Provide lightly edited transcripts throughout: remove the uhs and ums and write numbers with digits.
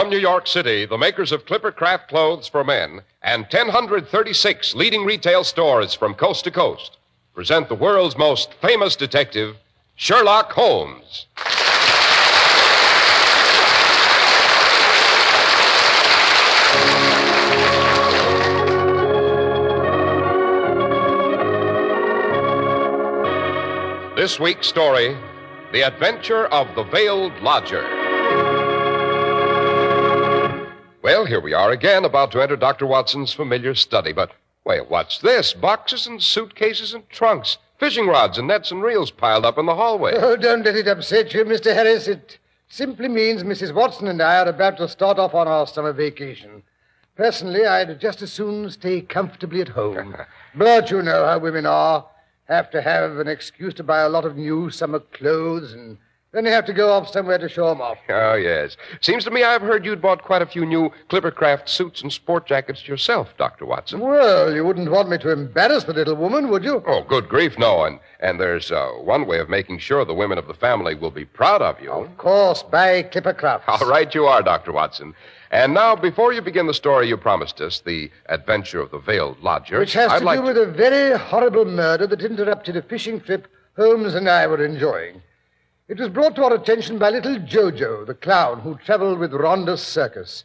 From New York City, the makers of Clipper Craft clothes for men and 1,036 leading retail stores from coast to coast present the world's most famous detective, Sherlock Holmes. This week's story, The Adventure of the Veiled Lodger. Well, here we are again, about to enter Dr. Watson's familiar study. But, wait, what's this? Boxes and suitcases and trunks, fishing rods and nets and reels piled up in the hallway. Oh, don't let it upset you, Mr. Harris. It simply means Mrs. Watson and I are about to start off on our summer vacation. Personally, I'd just as soon stay comfortably at home. But you know how women are. Have to have an excuse to buy a lot of new summer clothes, and then you have to go off somewhere to show them off. Oh, yes. Seems to me I've heard you'd bought quite a few new Clipper Craft suits and sport jackets yourself, Dr. Watson. Well, you wouldn't want me to embarrass the little woman, would you? Oh, good grief, no. And there's one way of making sure the women of the family will be proud of you. Of course, buy Clipper Crafts. All right, you are, Dr. Watson. And now, before you begin the story you promised us, The Adventure of the Veiled Lodger... Which has to do with a very horrible murder that interrupted a fishing trip Holmes and I were enjoying. It was brought to our attention by little Jojo, the clown who traveled with Rhonda's circus.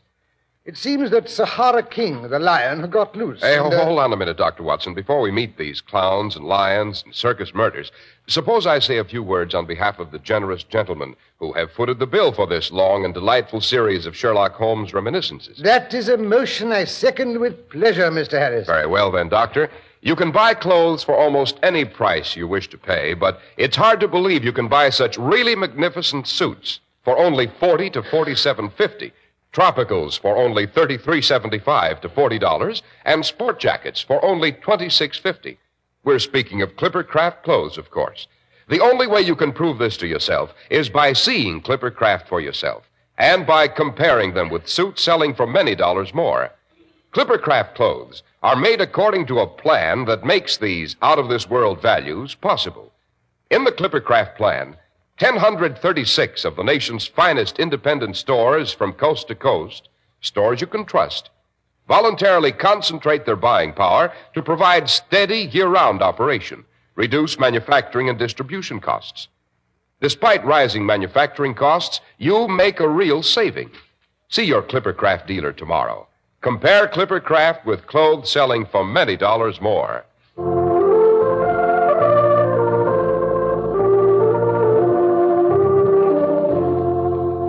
It seems that Sahara King, the lion, got loose. Hey, hold on a minute, Dr. Watson. Before we meet these clowns and lions and circus murders, suppose I say a few words on behalf of the generous gentlemen who have footed the bill for this long and delightful series of Sherlock Holmes reminiscences. That is a motion I second with pleasure, Mr. Harris. Very well, then, Doctor. You can buy clothes for almost any price you wish to pay, but it's hard to believe you can buy such really magnificent suits for only $40 to $47.50. Tropicals for only $33.75 to $40, and sport jackets for only $26.50. We're speaking of Clipper Craft clothes, of course. The only way you can prove this to yourself is by seeing Clipper Craft for yourself and by comparing them with suits selling for many dollars more. Clipper Craft clothes are made according to a plan that makes these out-of-this-world values possible. In the Clipper Craft plan, 1,036 of the nation's finest independent stores from coast to coast, stores you can trust, voluntarily concentrate their buying power to provide steady year-round operation, reduce manufacturing and distribution costs. Despite rising manufacturing costs, you make a real saving. See your Clipper Craft dealer tomorrow. Compare Clipper Craft with clothes selling for many dollars more.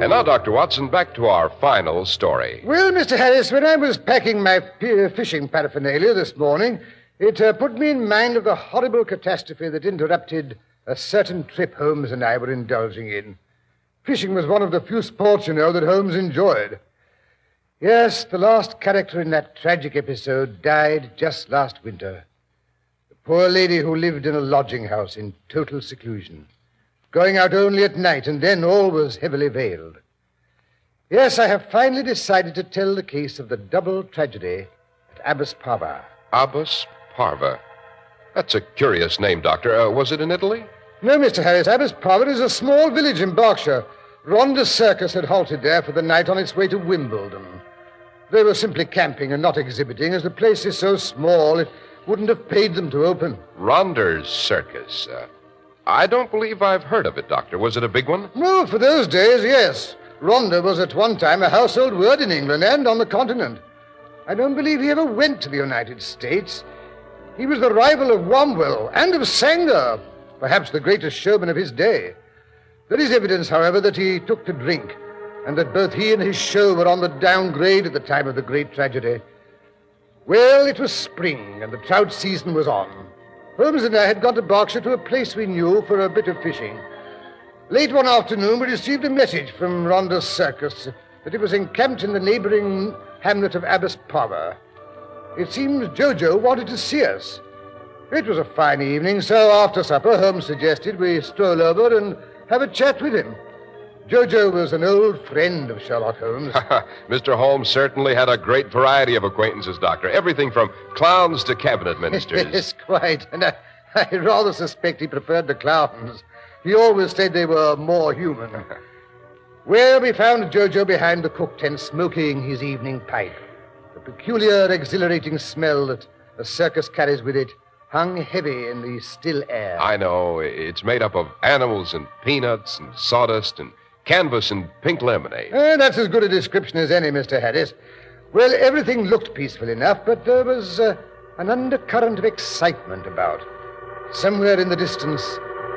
And now, Dr. Watson, back to our final story. Well, Mr. Harris, when I was packing my fishing paraphernalia this morning, it put me in mind of the horrible catastrophe that interrupted a certain trip Holmes and I were indulging in. Fishing was one of the few sports, you know, that Holmes enjoyed. Yes, the last character in that tragic episode died just last winter. The poor lady who lived in a lodging house in total seclusion, going out only at night, and then always heavily veiled. Yes, I have finally decided to tell the case of the double tragedy at Abbas Parva. Abbas Parva. That's a curious name, Doctor. Was it in Italy? No, Mr. Harris. Abbas Parva is a small village in Berkshire. Rhonda's circus had halted there for the night on its way to Wimbledon. They were simply camping and not exhibiting, as the place is so small it wouldn't have paid them to open. Rhonda's circus. I don't believe I've heard of it, Doctor. Was it a big one? No, for those days, yes. Rhonda was at one time a household word in England and on the continent. I don't believe he ever went to the United States. He was the rival of Womwell and of Sanger, perhaps the greatest showman of his day. There is evidence, however, that he took to drink, and that both he and his show were on the downgrade at the time of the great tragedy. Well, it was spring, and the trout season was on. Holmes and I had gone to Berkshire to a place we knew for a bit of fishing. Late one afternoon, we received a message from Rhonda's circus that it was encamped in the neighboring hamlet of Abbas Parva. It seems Jojo wanted to see us. It was a fine evening, so after supper, Holmes suggested we stroll over and have a chat with him. Jojo was an old friend of Sherlock Holmes. Mr. Holmes certainly had a great variety of acquaintances, Doctor. Everything from clowns to cabinet ministers. Yes, quite. And I rather suspect he preferred the clowns. He always said they were more human. where we found Jojo behind the cook tent smoking his evening pipe. The peculiar, exhilarating smell that a circus carries with it hung heavy in the still air. I know. It's made up of animals and peanuts and sawdust and canvas and pink lemonade. That's as good a description as any, Mr. Harris. Well, everything looked peaceful enough, but there was an undercurrent of excitement about. Somewhere in the distance,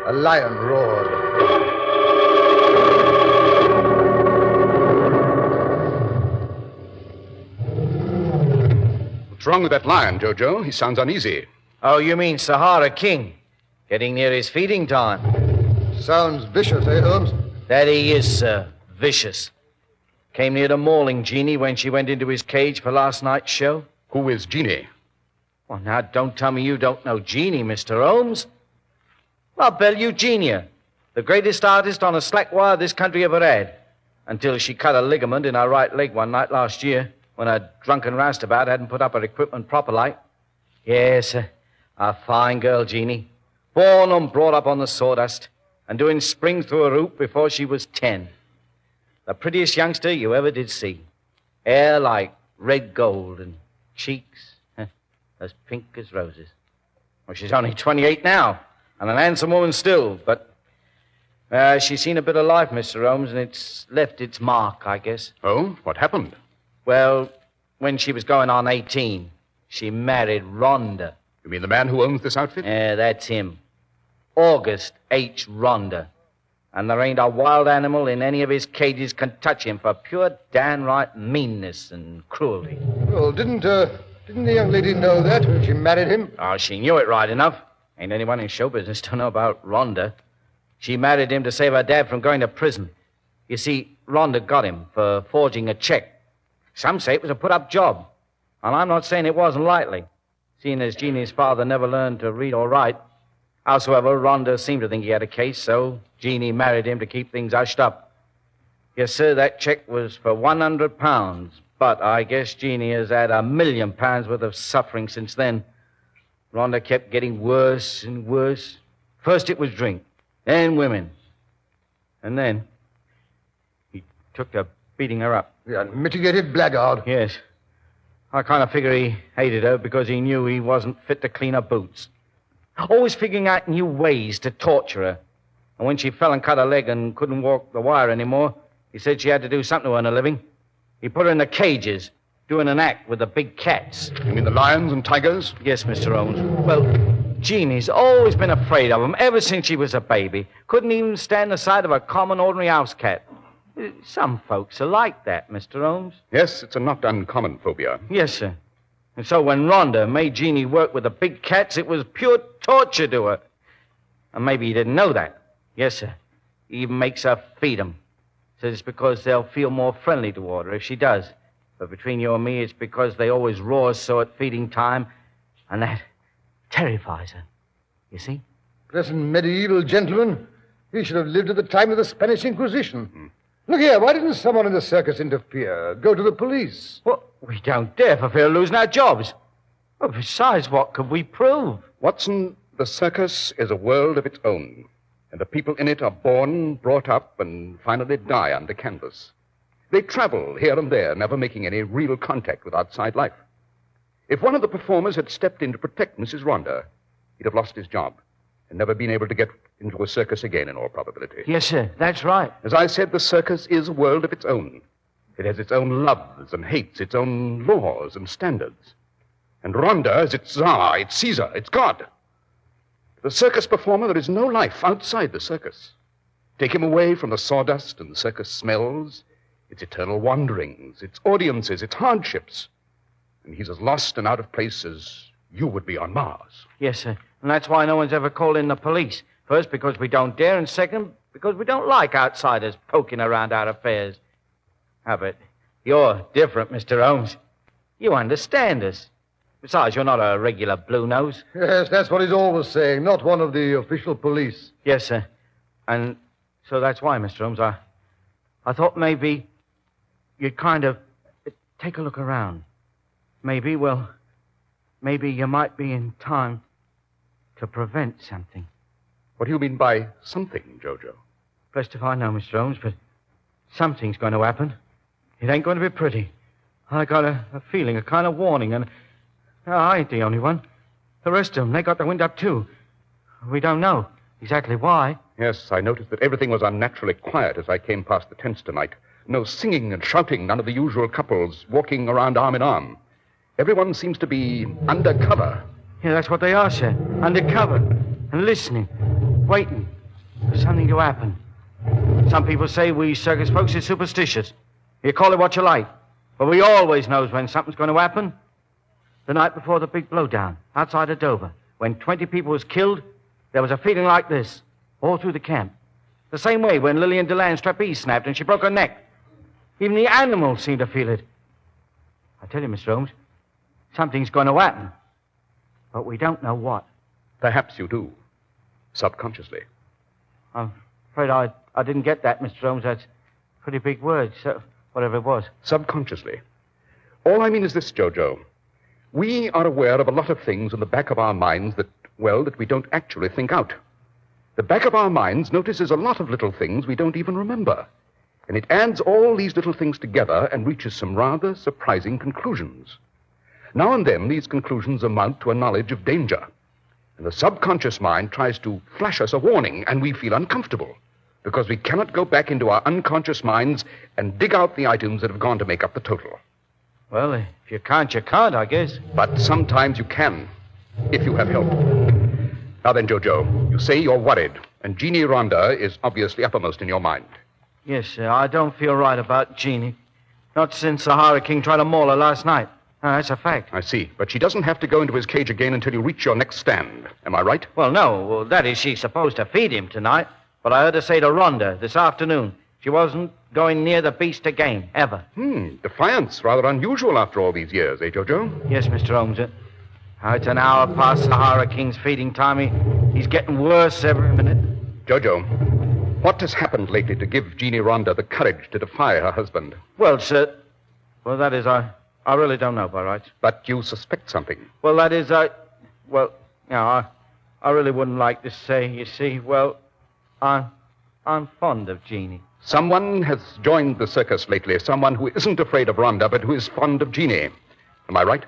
a lion roared. What's wrong with that lion, Jojo? He sounds uneasy. Oh, you mean Sahara King? Getting near his feeding time. Sounds vicious, eh, Holmes? That he is, sir. Vicious. Came near to mauling Jeannie when she went into his cage for last night's show. Who is Jeannie? Well, now, don't tell me you don't know Jeannie, Mr. Holmes. I'll bet you Eugenia, the greatest artist on a slack wire this country ever had, until she cut a ligament in her right leg one night last year when a drunken roustabout hadn't put up her equipment proper like. Yes, a fine girl, Jeannie. Born and brought up on the sawdust and doing springs through a hoop before she was 10. The prettiest youngster you ever did see. Hair like red gold and cheeks as pink as roses. Well, she's only 28 now and an handsome woman still, but she's seen a bit of life, Mr. Holmes, and it's left its mark, I guess. Oh, what happened? Well, when she was going on 18, she married Rhonda. You mean the man who owns this outfit? Yeah, that's him. August H. Rhonda. And there ain't a wild animal in any of his cages can touch him for pure downright meanness and cruelty. Well, didn't the young lady know that when she married him? Oh, she knew it right enough. Ain't anyone in show business to know about Rhonda. She married him to save her dad from going to prison. You see, Rhonda got him for forging a check. Some say it was a put-up job. And I'm not saying it wasn't likely, seeing as Jeannie's father never learned to read or write. Howsoever, Rhonda seemed to think he had a case, so Jeannie married him to keep things hushed up. Yes, sir, that check was for £100, but I guess Jeannie has had £1 million worth of suffering since then. Rhonda kept getting worse and worse. First it was drink, then women. And then he took to beating her up. The unmitigated blackguard. Yes. I kind of figure he hated her because he knew he wasn't fit to clean her boots. Always figuring out new ways to torture her. And when she fell and cut her leg and couldn't walk the wire anymore, he said she had to do something to earn a living. He put her in the cages, doing an act with the big cats. You mean the lions and tigers? Yes, Mr. Holmes. Well, Jeannie's always been afraid of them ever since she was a baby. Couldn't even stand the sight of a common, ordinary house cat. Some folks are like that, Mr. Holmes. Yes, it's a not uncommon phobia. Yes, sir. And so when Rhonda made Jeannie work with the big cats, it was pure torture to her. And maybe he didn't know that. Yes, sir. He even makes her feed them. Says it's because they'll feel more friendly toward her if she does. But between you and me, it's because they always roar so at feeding time, and that terrifies her. You see? Present medieval gentleman. He should have lived at the time of the Spanish Inquisition. Look here, why didn't someone in the circus interfere? Go to the police. Well, we don't dare for fear of losing our jobs. Well, besides, what could we prove? Watson, the circus is a world of its own, and the people in it are born, brought up, and finally die under canvas. They travel here and there, never making any real contact with outside life. If one of the performers had stepped in to protect Mrs. Rhonda, he'd have lost his job and never been able to get into a circus again in all probability. Yes, sir, that's right. As I said, the circus is a world of its own. It has its own loves and hates, its own laws and standards. And Rhonda is its Tsar, its Caesar, its God. The circus performer, there is no life outside the circus. Take him away from the sawdust and the circus smells, its eternal wanderings, its audiences, its hardships. And he's as lost and out of place as you would be on Mars. Yes, sir. And that's why no one's ever called in the police. First, because we don't dare, and second, because we don't like outsiders poking around our affairs. But you're different, Mr. Holmes. You understand us. Besides, you're not a regular blue nose. Yes, that's what he's always saying, not one of the official police. Yes, sir. And so that's why, Mr. Holmes, I thought maybe you'd kind of take a look around. Maybe you might be in time to prevent something. What do you mean by something, Jojo? Blessed if I know, Mr. Holmes, but Something's going to happen. It ain't going to be pretty. I got a feeling, a kind of warning, and I ain't the only one. The rest of them, they got the wind up, too. We don't know exactly why. Yes, I noticed that everything was unnaturally quiet as I came past the tents tonight. No singing and shouting, none of the usual couples walking around arm in arm. Everyone seems to be under cover. Yeah, that's what they are, sir. Under cover. And listening. Waiting for something to happen. Some people say we circus folks are superstitious. You call it what you like. But we always knows when something's going to happen. The night before the big blowdown, outside of Dover, when 20 people was killed, there was a feeling like this, all through the camp. The same way when Lillian Deland's trapeze snapped and she broke her neck. Even the animals seemed to feel it. I tell you, Mr. Holmes, something's going to happen. But we don't know what. Perhaps you do. Subconsciously. I'm afraid I didn't get that, Mr. Holmes. That's a pretty big word, so whatever it was. Subconsciously. All I mean is this, Jojo. We are aware of a lot of things in the back of our minds that we don't actually think out. The back of our minds notices a lot of little things we don't even remember. And it adds all these little things together and reaches some rather surprising conclusions. Now and then, these conclusions amount to a knowledge of danger. And the subconscious mind tries to flash us a warning, and we feel uncomfortable because we cannot go back into our unconscious minds and dig out the items that have gone to make up the total. Well, if you can't, you can't, I guess. But sometimes you can, if you have help. Now then, Jojo, you say you're worried, and Jeannie Rhonda is obviously uppermost in your mind. Yes, sir. I don't feel right about Jeannie. Not since Sahara King tried to maul her last night. No, that's a fact. I see. But she doesn't have to go into his cage again until you reach your next stand. Am I right? Well, no. Well, that is, she's supposed to feed him tonight. But I heard her say to Rhonda this afternoon she wasn't going near the beast again, ever. Defiance. Rather unusual after all these years, eh, Jojo? Yes, Mr. Holmes. It's an hour past Sahara King's feeding time. He's getting worse every minute. Jojo, what has happened lately to give Jeannie Rhonda the courage to defy her husband? Well, sir, that is, I really don't know, by rights. But you suspect something. Well, that is, I really wouldn't like to say, you see. Well, I'm fond of Jeannie. Someone has joined the circus lately. Someone who isn't afraid of Rhonda, but who is fond of Jeannie. Am I right?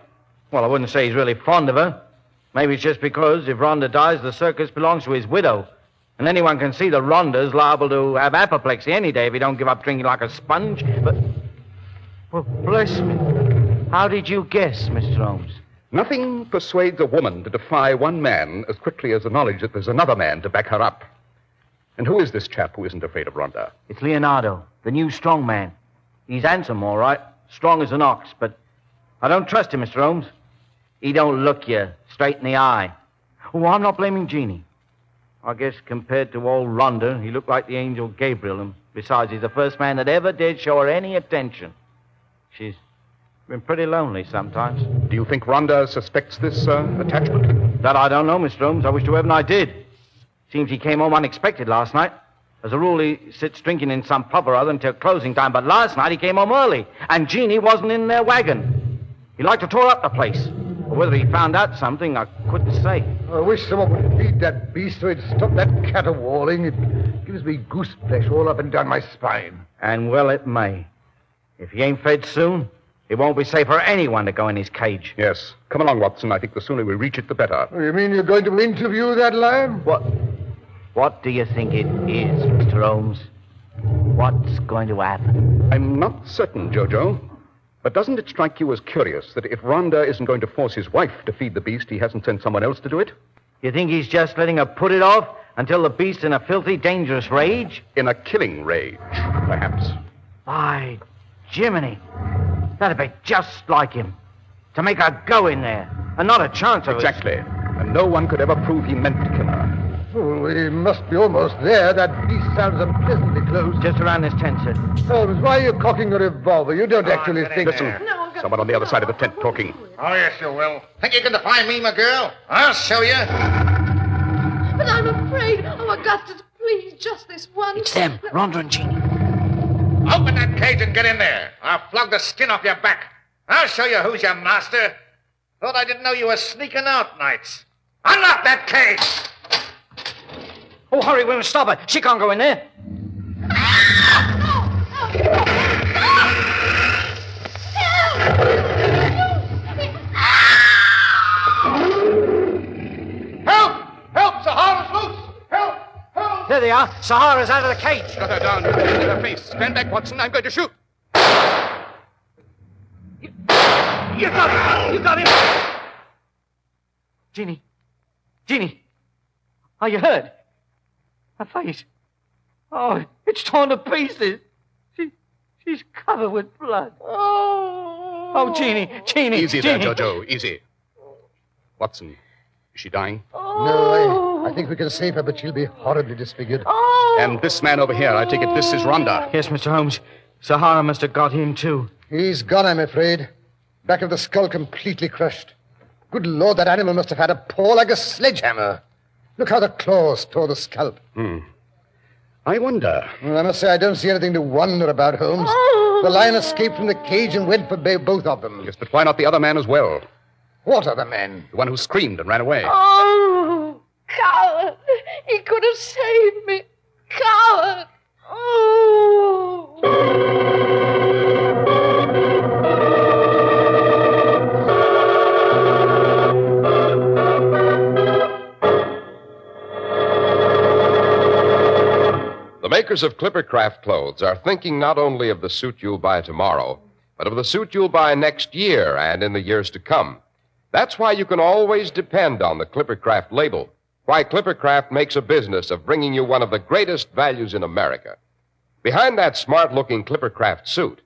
Well, I wouldn't say he's really fond of her. Maybe it's just because if Rhonda dies, the circus belongs to his widow. And anyone can see that Rhonda's liable to have apoplexy any day if he don't give up drinking like a sponge. But, well, bless me. How did you guess, Mr. Holmes? Nothing persuades a woman to defy one man as quickly as the knowledge that there's another man to back her up. And who is this chap who isn't afraid of Rhonda? It's Leonardo, the new strong man. He's handsome, all right. Strong as an ox, but I don't trust him, Mr. Holmes. He don't look you straight in the eye. Oh, I'm not blaming Jeannie. I guess compared to old Rhonda, he looked like the angel Gabriel, and besides, he's the first man that ever did show her any attention. She's been pretty lonely sometimes. Do you think Rhonda suspects this attachment? That I don't know, Mr. Holmes. I wish to heaven I did. Seems he came home unexpected last night. As a rule, he sits drinking in some pub or other until closing time, but last night he came home early, and Jeannie wasn't in their wagon. He liked to tore up the place. But whether he found out something, I couldn't say. I wish someone would feed that beast so it'd stop that caterwauling. It gives me goose flesh all up and down my spine. And well it may. If he ain't fed soon, it won't be safe for anyone to go in his cage. Yes. Come along, Watson. I think the sooner we reach it, the better. Oh, you mean you're going to interview that lion? What do you think it is, Mr. Holmes? What's going to happen? I'm not certain, Jojo. But doesn't it strike you as curious that if Rhonda isn't going to force his wife to feed the beast, he hasn't sent someone else to do it? You think he's just letting her put it off until the beast's in a filthy, dangerous rage? In a killing rage, perhaps. By Jiminy. That'd be just like him. To make her go in there, and not a chance of it. Exactly. And no one could ever prove he meant to kill her. Oh, we must be almost there. That beast sounds unpleasantly close. Just around this tent, sir. Holmes, why are you cocking a revolver? You don't actually think... Listen, someone on the other side of the tent talking. Oh, yes, you will. Think you can defy me, my girl? I'll show you. But I'm afraid. Oh, Augustus, please, just this once. It's them, Rhonda and Jeannie. Open that cage and get in there. I'll flog the skin off your back. I'll show you who's your master. Thought I didn't know you were sneaking out nights. Unlock that cage! Oh, hurry, we must stop her. She can't go in there. There they are. Sahara's out of the cage. Got her down. You hit her face. Stand back, Watson. I'm going to shoot. You got him. You got him. Jeannie. Jeannie. Are you hurt? Her face. Oh, it's torn to pieces. She's covered with blood. Oh, Jeannie. Easy Jeannie. there, Jojo. Easy. Watson, is she dying? No, I think we can save her, but she'll be horribly disfigured. And this man over here, I take it this is Rhonda. Yes, Mr. Holmes. Sahara must have got him, too. He's gone, I'm afraid. Back of the skull completely crushed. Good Lord, that animal must have had a paw like a sledgehammer. Look how the claws tore the scalp. I wonder. Well, I must say I don't see anything to wonder about, Holmes. The lion escaped from the cage and went for both of them. Yes, but why not the other man as well? What other man? The one who screamed and ran away. Oh, coward. He could have saved me. Coward. Oh. The makers of Clippercraft clothes are thinking not only of the suit you'll buy tomorrow, but of the suit you'll buy next year and in the years to come. That's why you can always depend on the Clippercraft label. Why Clippercraft makes a business of bringing you one of the greatest values in America. Behind that smart-looking Clippercraft suit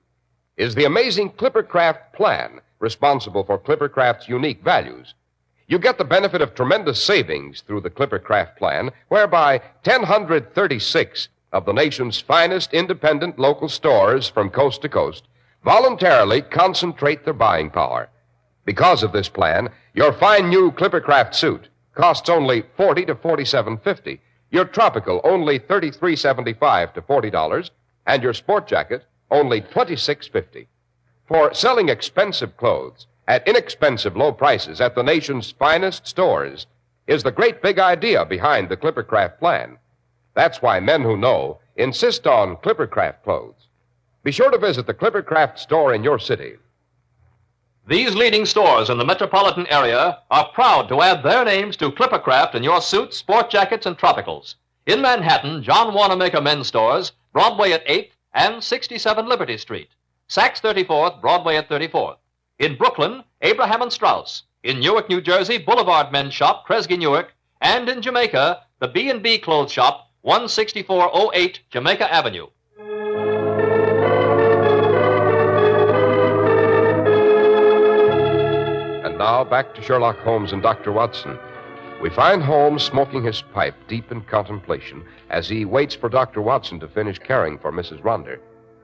is the amazing Clippercraft plan, responsible for Clippercraft's unique values. You get the benefit of tremendous savings through the Clippercraft plan, whereby 1,036 of the nation's finest independent local stores from coast to coast voluntarily concentrate their buying power. Because of this plan, your fine new Clippercraft suit costs only $40 to $47.50, your tropical only $33.75 to $40, and your sport jacket only $26.50. For selling expensive clothes at inexpensive low prices at the nation's finest stores is the great big idea behind the Clippercraft plan. That's why men who know insist on Clippercraft clothes. Be sure to visit the Clippercraft store in your city. These leading stores in the metropolitan area are proud to add their names to Clippercraft in your suits, sport jackets, and tropicals. In Manhattan, John Wanamaker Men's Stores, Broadway at 8th and 67 Liberty Street. Saks 34th, Broadway at 34th. In Brooklyn, Abraham and Strauss. In Newark, New Jersey, Boulevard Men's Shop, Kresge Newark. And in Jamaica, the B&B Clothes Shop, 16408 Jamaica Avenue. And now back to Sherlock Holmes and Dr. Watson. We find Holmes smoking his pipe deep in contemplation as he waits for Dr. Watson to finish caring for Mrs. Rhonda.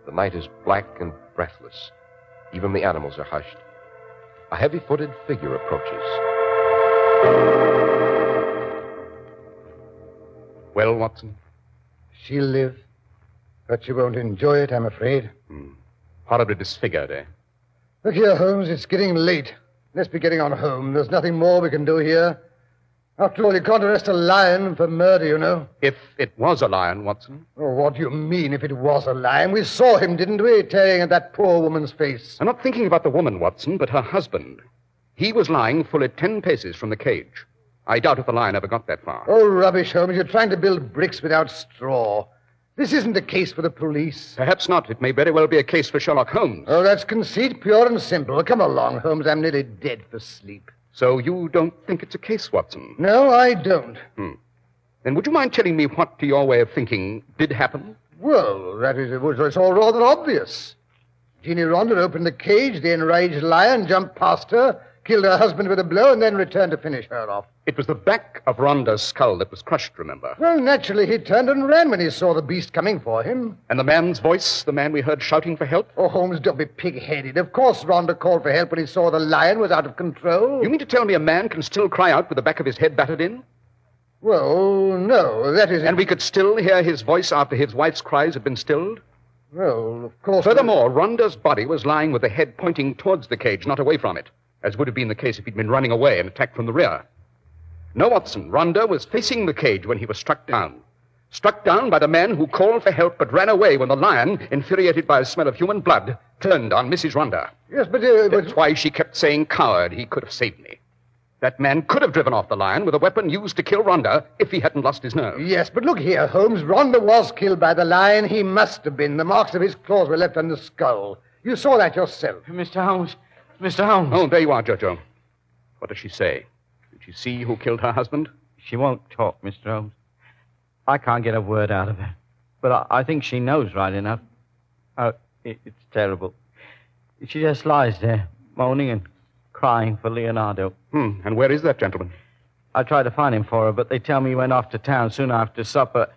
The night is black and breathless. Even the animals are hushed. A heavy-footed figure approaches. Well, Watson? She'll live, but she won't enjoy it, I'm afraid. Horribly disfigured, eh? Look here, Holmes, it's getting late. Let's be getting on home. There's nothing more we can do here. After all, you can't arrest a lion for murder, you know. If it was a lion, Watson. Oh, what do you mean, if it was a lion? We saw him, didn't we, tearing at that poor woman's face. I'm not thinking about the woman, Watson, but her husband. He was lying fully 10 paces from the cage. I doubt if the lion ever got that far. Oh, rubbish, Holmes. You're trying to build bricks without straw. This isn't a case for the police. Perhaps not. It may very well be a case for Sherlock Holmes. Oh, that's conceit, pure and simple. Come along, Holmes. I'm nearly dead for sleep. So you don't think it's a case, Watson? No, I don't. Then would you mind telling me what, to your way of thinking, did happen? Well, it's all rather obvious. Jeannie Rhonda opened the cage, the enraged lion jumped past her, killed her husband with a blow, and then returned to finish her off. It was the back of Rhonda's skull that was crushed, remember? Well, naturally, he turned and ran when he saw the beast coming for him. And the man's voice, the man we heard shouting for help? Oh, Holmes, don't be pig-headed. Of course Rhonda called for help when he saw the lion was out of control. You mean to tell me a man can still cry out with the back of his head battered in? Well, no, that is... And we could still hear his voice after his wife's cries had been stilled? Well, of course... Furthermore, Rhonda's body was lying with the head pointing towards the cage, not away from it, as would have been the case if he'd been running away and attacked from the rear. No, Watson, Rhonda was facing the cage when he was struck down. Struck down by the man who called for help but ran away when the lion, infuriated by the smell of human blood, turned on Mrs. Rhonda. Yes, but... That's why she kept saying, coward, he could have saved me. That man could have driven off the lion with a weapon used to kill Rhonda if he hadn't lost his nerve. Yes, but look here, Holmes. Rhonda was killed by the lion. He must have been. The marks of his claws were left on the skull. You saw that yourself. Mr. Holmes. Mr. Holmes. Oh, there you are, Jojo. What does she say? Did she see who killed her husband? She won't talk, Mr. Holmes. I can't get a word out of her. But I think she knows right enough. Oh, it's terrible. She just lies there, moaning and crying for Leonardo. And where is that gentleman? I tried to find him for her, but they tell me he went off to town soon after supper.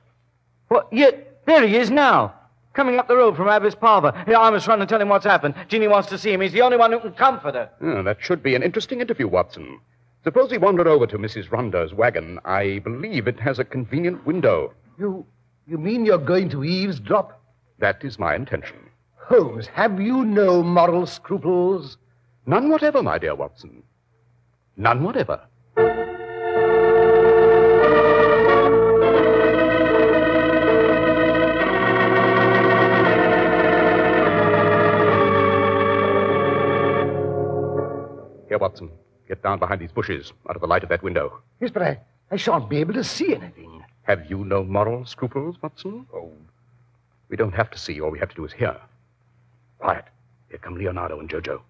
What? Yeah, there he is now. Coming up the road from Abbess Palver. Yeah, I must run and tell him what's happened. Jeannie wants to see him. He's the only one who can comfort her. Oh, that should be an interesting interview, Watson. Suppose he wandered over to Mrs. Rhonda's wagon. I believe it has a convenient window. You mean you're going to eavesdrop? That is my intention. Holmes, have you no moral scruples? None whatever, my dear Watson. None whatever. Here, Watson. Get down behind these bushes, out of the light of that window. Yes, but I shan't be able to see anything. Have you no moral scruples, Watson? Oh, we don't have to see. All we have to do is hear. Quiet. Here come Leonardo and Jojo.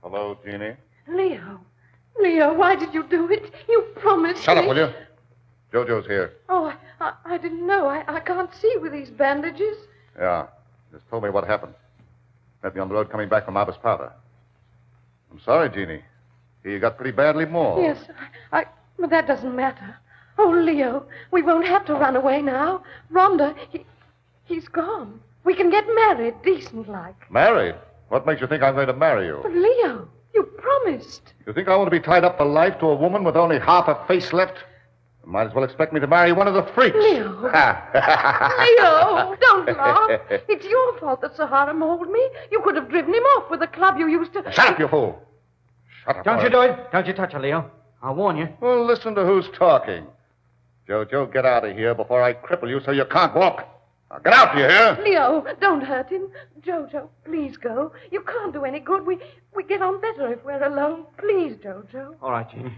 Hello, Jeannie. Leo, why did you do it? You promised Shut me. up, will you? Jojo's here. Oh, I didn't know. I can't see with these bandages. Yeah. Just told me what happened. Met me on the road coming back from Abbas Powder. I'm sorry, Jeannie. You got pretty badly mauled. Yes, but that doesn't matter. Oh, Leo, we won't have to run away now. Rhonda, he's gone. We can get married, decent-like. Married? What makes you think I'm going to marry you? But, Leo, you promised. You think I want to be tied up for life to a woman with only half a face left? You might as well expect me to marry one of the freaks. Leo. Leo, don't laugh. It's your fault that Sahara mauled me. You could have driven him off with the club you used to... Shut up, you fool. Shut up. Don't you do it. Don't you touch her, Leo. I'll warn you. Well, listen to who's talking. Jojo, get out of here before I cripple you so you can't walk. Now, get out, do you hear? Leo, don't hurt him. Jojo, please go. You can't do any good. We get on better if we're alone. Please, Jojo. All right, Jeannie.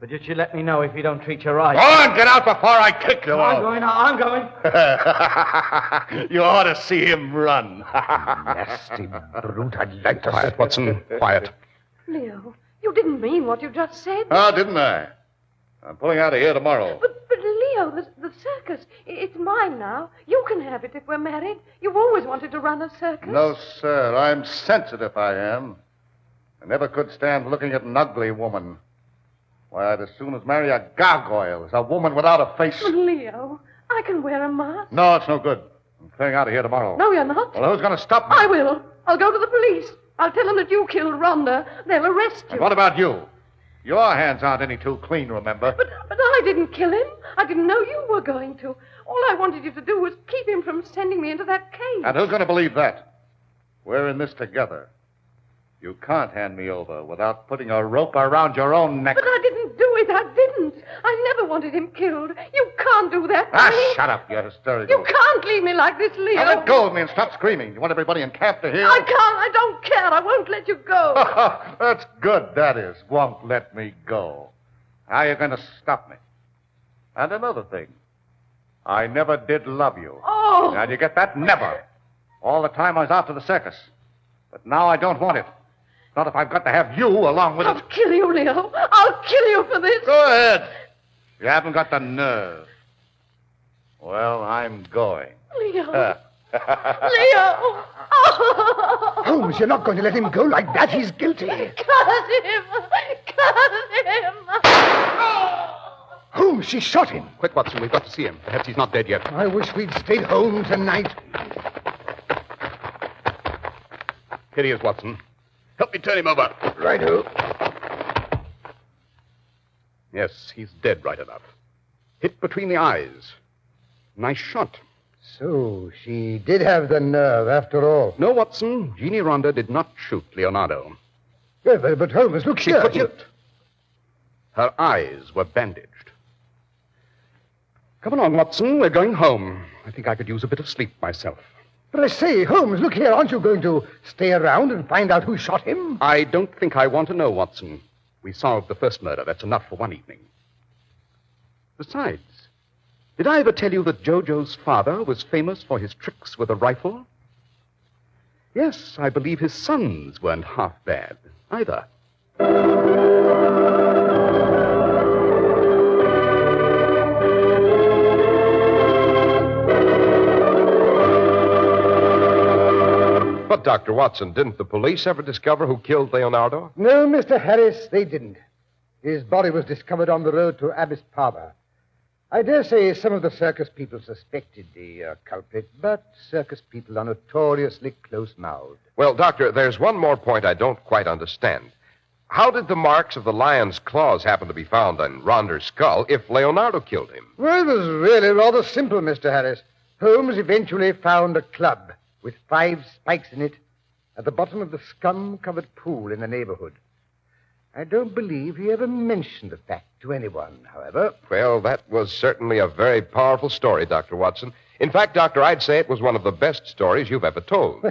But just you let me know if you don't treat her right. Go on, get out before I kick you I'm out. going. You ought to see him run. Nasty brute. I'd like to... Quiet, Watson. Quiet. Leo, you didn't mean what you just said. Oh, didn't I? I'm pulling out of here tomorrow. But Leo, the circus, it's mine now. You can have it if we're married. You've always wanted to run a circus. No, sir. I'm sensitive, I am. I never could stand looking at an ugly woman. Why, I'd as soon as marry a gargoyle as a woman without a face. But Leo, I can wear a mask. No, it's no good. I'm clearing out of here tomorrow. No, you're not. Well, who's going to stop me? I will. I'll go to the police. I'll tell them that you killed Rhonda. They'll arrest you. And what about you? Your hands aren't any too clean, remember? But I didn't kill him. I didn't know you were going to. All I wanted you to do was keep him from sending me into that cave. And who's going to believe that? We're in this together. You can't hand me over without putting a rope around your own neck. But I didn't do it. I didn't. I never wanted him killed. You can't do that. Shut up, you hysterical. You can't leave me like this, Leo. Now let go of me and stop screaming. You want everybody in camp to hear? I can't. I don't care. I won't let you go. That's good, that is. Won't let me go. How are you going to stop me? And another thing. I never did love you. Oh. Now, do you get that? Never. All the time I was after the circus. But now I don't want it. Not if I've got to have you along with I'll it. kill you, Leo. I'll kill you for this. Go ahead. You haven't got the nerve. Well, I'm going. Leo. Leo. Oh. Holmes, you're not going to let him go like that. He's guilty. Cut him. Cut him. Holmes, she shot him. Quick, Watson. We've got to see him. Perhaps he's not dead yet. I wish we'd stayed home tonight. Here he is, Watson. Help me turn him over. Righto. Yes, he's dead right enough. Hit between the eyes. Nice shot. So, she did have the nerve after all. No, Watson. Jeannie Rhonda did not shoot Leonardo. But Holmes, look She here. couldn't. Her eyes were bandaged. Come along, Watson. We're going home. I think I could use a bit of sleep myself. But I say, Holmes, look here. Aren't you going to stay around and find out who shot him? I don't think I want to know, Watson. We solved the first murder. That's enough for one evening. Besides, did I ever tell you that Jojo's father was famous for his tricks with a rifle? Yes, I believe his sons weren't half bad either. But, Dr. Watson, didn't the police ever discover who killed Leonardo? No, Mr. Harris, they didn't. His body was discovered on the road to Abbas Parva. I dare say some of the circus people suspected the culprit, but circus people are notoriously close-mouthed. Well, Doctor, there's one more point I don't quite understand. How did the marks of the lion's claws happen to be found on Ronder's skull if Leonardo killed him? Well, it was really rather simple, Mr. Harris. Holmes eventually found a club with 5 spikes in it at the bottom of the scum-covered pool in the neighborhood. I don't believe he ever mentioned the fact to anyone, however. Well, that was certainly a very powerful story, Dr. Watson. In fact, Doctor, I'd say it was one of the best stories you've ever told.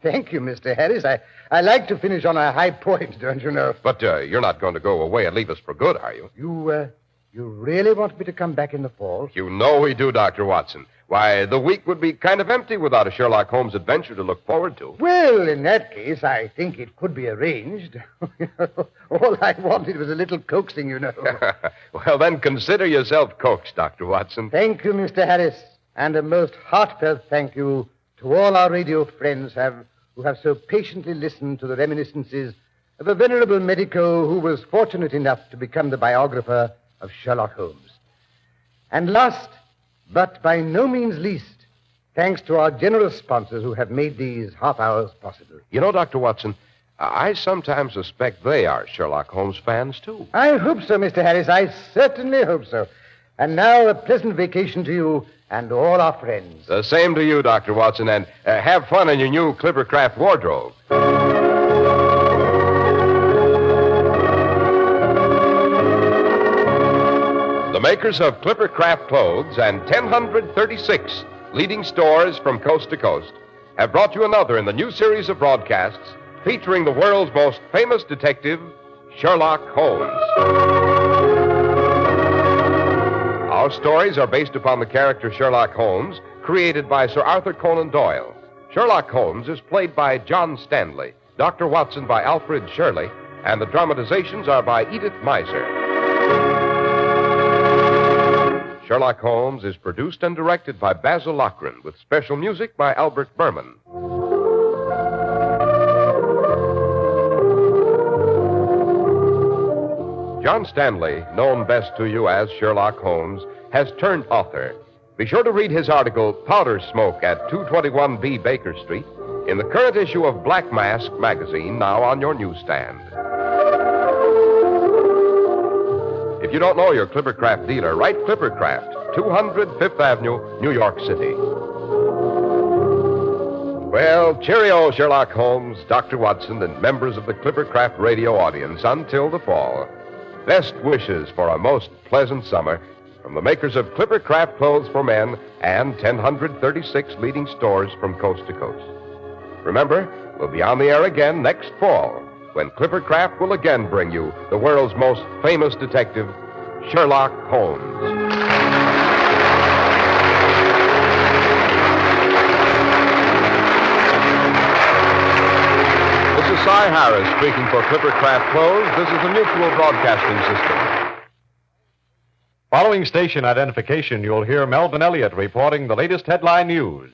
Thank you, Mr. Harris. I like to finish on a high point, don't you know? But you're not going to go away and leave us for good, are you? You really want me to come back in the fall? You know we do, Dr. Watson. Why, the week would be kind of empty without a Sherlock Holmes adventure to look forward to. Well, in that case, I think it could be arranged. All I wanted was a little coaxing, you know. Well, then consider yourself coaxed, Dr. Watson. Thank you, Mr. Harris. And a most heartfelt thank you to all our radio friends who have so patiently listened to the reminiscences of a venerable medico who was fortunate enough to become the biographer of Sherlock Holmes. And last, but by no means least, thanks to our generous sponsors who have made these half hours possible. You know, Dr. Watson, I sometimes suspect they are Sherlock Holmes fans, too. I hope so, Mr. Harris. I certainly hope so. And now a pleasant vacation to you and all our friends. The same to you, Dr. Watson, and have fun in your new Clippercraft wardrobe. The makers of Clippercraft clothes and 1,036 leading stores from coast to coast have brought you another in the new series of broadcasts featuring the world's most famous detective, Sherlock Holmes. Our stories are based upon the character Sherlock Holmes, created by Sir Arthur Conan Doyle. Sherlock Holmes is played by John Stanley, Dr. Watson by Alfred Shirley, and the dramatizations are by Edith Meiser. Sherlock Holmes is produced and directed by Basil Lochran, with special music by Albert Berman. John Stanley, known best to you as Sherlock Holmes, has turned author. Be sure to read his article, Powder Smoke, at 221B Baker Street, in the current issue of Black Mask magazine, now on your newsstand. If you don't know your Clippercraft dealer, write Clippercraft, 200 Fifth Avenue, New York City. Well, cheerio, Sherlock Holmes, Dr. Watson, and members of the Clippercraft radio audience until the fall. Best wishes for a most pleasant summer from the makers of Clippercraft clothes for men and 1,036 leading stores from coast to coast. Remember, we'll be on the air again next fall, when Clippercraft will again bring you the world's most famous detective, Sherlock Holmes. This is Cy Harris speaking for Clippercraft Clothes. This is the Mutual Broadcasting System. Following station identification, you'll hear Melvin Elliott reporting the latest headline news.